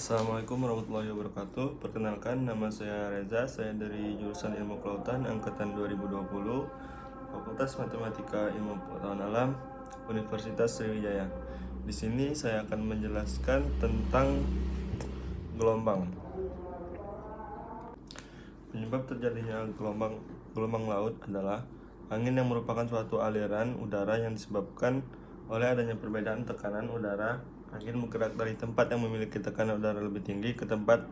Assalamualaikum warahmatullahi wabarakatuh. Perkenalkan, nama saya Reza. Saya dari jurusan Ilmu Kelautan angkatan 2020, Fakultas Matematika Ilmu Pengetahuan Alam, Universitas Sriwijaya. Di sini saya akan menjelaskan tentang gelombang. Penyebab terjadinya gelombang laut adalah angin yang merupakan suatu aliran udara yang disebabkan oleh adanya perbedaan tekanan udara. Angin bergerak dari tempat yang memiliki tekanan udara lebih tinggi ke tempat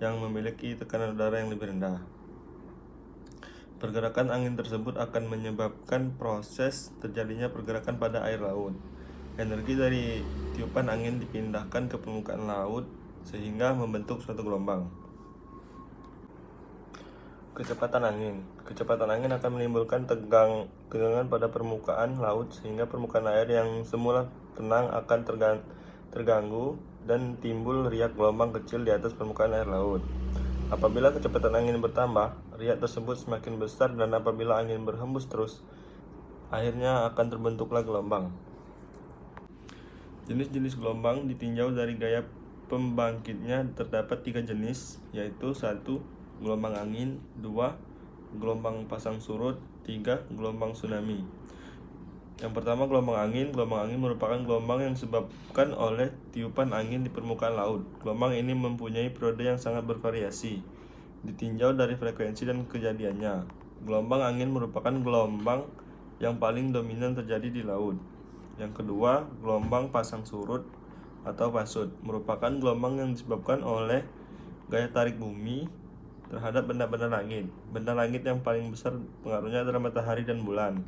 yang memiliki tekanan udara yang lebih rendah. Pergerakan angin tersebut akan menyebabkan proses terjadinya pergerakan pada air laut. Energi dari tiupan angin dipindahkan ke permukaan laut sehingga membentuk suatu gelombang. Kecepatan angin akan menimbulkan tegangan pada permukaan laut sehingga permukaan air yang semula tenang akan terganggu dan timbul riak gelombang kecil di atas permukaan air laut. Apabila kecepatan angin bertambah, riak tersebut semakin besar, dan apabila angin berhembus terus, akhirnya akan terbentuklah gelombang. Jenis-jenis gelombang ditinjau dari gaya pembangkitnya terdapat 3 jenis, yaitu 1. Gelombang angin, 2. Gelombang pasang surut, 3. Gelombang tsunami. Yang pertama, gelombang angin. Gelombang angin merupakan gelombang yang disebabkan oleh tiupan angin di permukaan laut. Gelombang ini mempunyai periode yang sangat bervariasi, ditinjau dari frekuensi dan kejadiannya. Gelombang angin merupakan gelombang yang paling dominan terjadi di laut. Yang kedua, gelombang pasang surut atau pasut merupakan gelombang yang disebabkan oleh gaya tarik bumi terhadap benda-benda langit. Benda langit yang paling besar pengaruhnya adalah matahari dan bulan.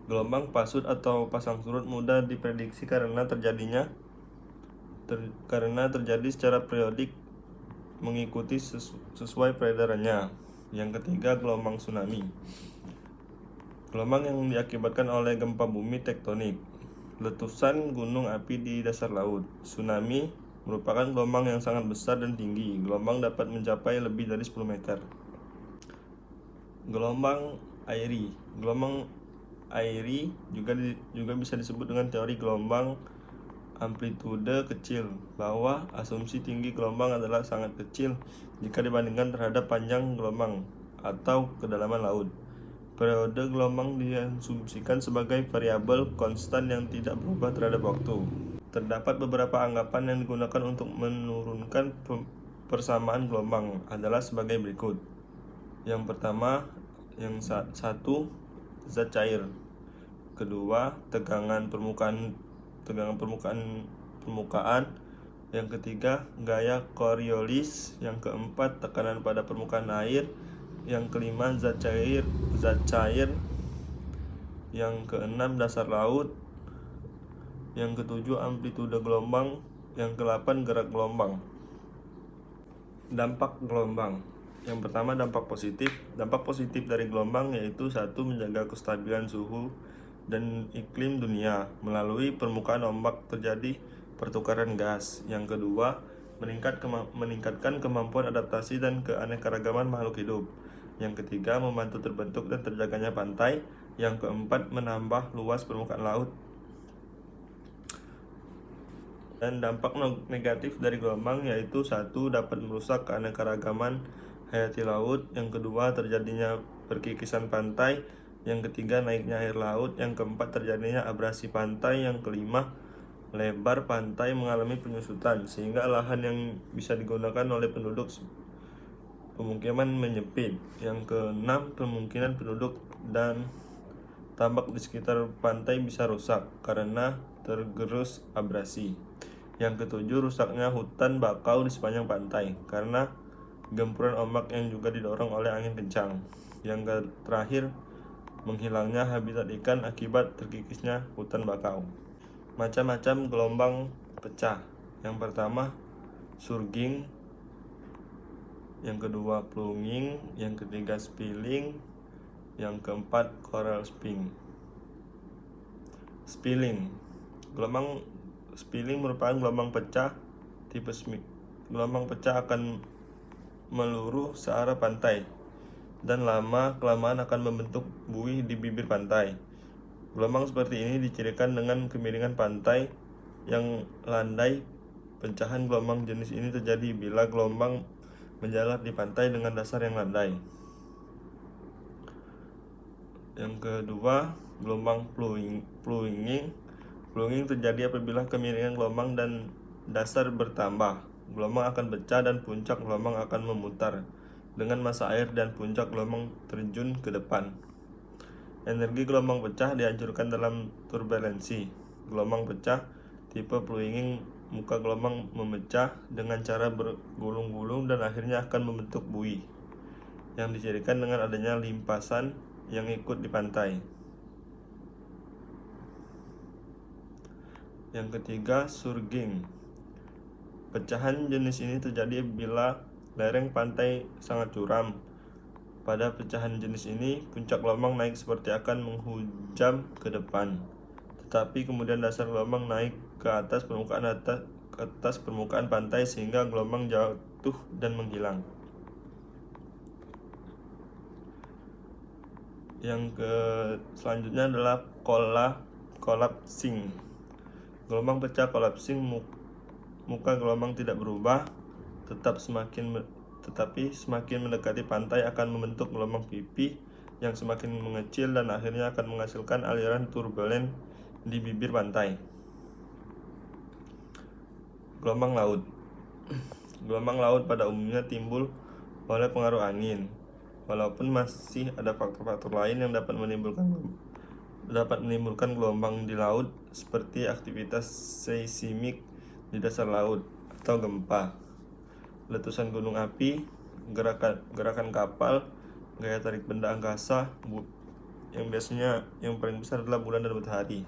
Gelombang pasut atau pasang surut mudah diprediksi karena terjadi secara periodik mengikuti sesuai peredarannya. Yang ketiga, gelombang tsunami. Gelombang yang diakibatkan oleh gempa bumi tektonik, letusan gunung api di dasar laut. Tsunami merupakan gelombang yang sangat besar dan tinggi. Gelombang dapat mencapai lebih dari 10 meter. Gelombang airi. Gelombang airi juga bisa disebut dengan teori gelombang amplitude kecil, bahwa asumsi tinggi gelombang adalah sangat kecil jika dibandingkan terhadap panjang gelombang atau kedalaman laut. Periode gelombang diasumsikan sebagai variabel konstan yang tidak berubah terhadap waktu. Terdapat beberapa anggapan yang digunakan untuk menurunkan persamaan gelombang adalah sebagai berikut. Yang pertama, yang satu, zat cair. Kedua, tegangan permukaan. Yang ketiga, gaya Coriolis. Yang keempat, tekanan pada permukaan air. Yang kelima, zat cair. Yang keenam, dasar laut. Yang ketujuh, amplitude gelombang. Yang kedelapan, gerak gelombang. Dampak gelombang. Yang pertama, dampak positif. Dampak positif dari gelombang yaitu 1. Menjaga kestabilan suhu dan iklim dunia melalui permukaan ombak terjadi pertukaran gas. Yang kedua, meningkatkan kemampuan adaptasi dan keanekaragaman makhluk hidup. Yang ketiga, membantu terbentuk dan terjaganya pantai. Yang keempat, menambah luas permukaan laut. Dan dampak negatif dari gelombang yaitu 1. Dapat merusak keanekaragaman hayati laut. Yang kedua, terjadinya perkikisan pantai. Yang ketiga, naiknya air laut. Yang keempat, terjadinya abrasi pantai. Yang kelima, lebar pantai mengalami penyusutan sehingga lahan yang bisa digunakan oleh penduduk pemukiman menyempit. Yang keenam, kemungkinan penduduk dan tambak di sekitar pantai bisa rusak karena tergerus abrasi. Yang ketujuh, rusaknya hutan bakau di sepanjang pantai karena gempuran ombak yang juga didorong oleh angin kencang. Yang terakhir, menghilangnya habitat ikan akibat terkikisnya hutan bakau. Macam-macam gelombang pecah. Yang pertama, surging. Yang kedua, plunging. Yang ketiga, spilling. Yang keempat, coral spilling. Gelombang spilling merupakan gelombang pecah tipe gelombang pecah akan meluruh searah pantai dan lama-kelamaan akan membentuk buih di bibir pantai. Gelombang seperti ini dicirikan dengan kemiringan pantai yang landai Pecahan gelombang jenis ini terjadi bila gelombang menjalar di pantai dengan dasar yang landai. Yang kedua, gelombang plunging. Plunging terjadi apabila kemiringan gelombang dan dasar bertambah. Gelombang akan pecah dan puncak gelombang akan memutar dengan massa air dan puncak gelombang terjun ke depan. Energi gelombang pecah dihancurkan dalam turbulensi. Gelombang pecah tipe plunging, muka gelombang memecah dengan cara bergulung-gulung dan akhirnya akan membentuk buih yang dicirikan dengan adanya limpasan yang ikut di pantai. Yang ketiga, surging. Pecahan jenis ini terjadi bila lereng pantai sangat curam. Pada pecahan jenis ini, puncak gelombang naik seperti akan menghujam ke depan, tetapi kemudian dasar gelombang naik ke atas permukaan pantai sehingga gelombang jatuh dan menghilang. Yang selanjutnya adalah collapsing. Gelombang pecah collapsing, muka gelombang tidak berubah, tetapi semakin mendekati pantai akan membentuk gelombang pipi yang semakin mengecil dan akhirnya akan menghasilkan aliran turbulen di bibir pantai. Gelombang laut. Gelombang laut pada umumnya timbul oleh pengaruh angin, walaupun masih ada faktor-faktor lain yang dapat menimbulkan gelombang di laut seperti aktivitas seismik di dasar laut atau gempa, letusan gunung api, gerakan kapal, gaya tarik benda angkasa yang biasanya yang paling besar adalah bulan dan matahari.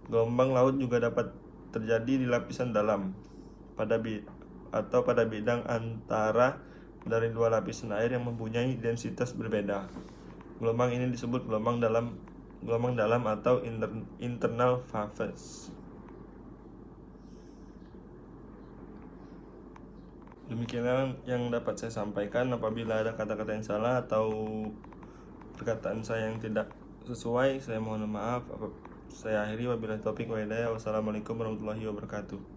Gelombang laut juga dapat terjadi di lapisan dalam pada bidang antara dari dua lapisan air yang mempunyai densitas berbeda. Gelombang ini disebut gelombang dalam atau internal phase. Demikian yang dapat saya sampaikan. Apabila ada kata-kata yang salah atau perkataan saya yang tidak sesuai, saya mohon maaf. Saya akhiri wabillahi taufiq wa hidayah. Wassalamualaikum warahmatullahi wabarakatuh.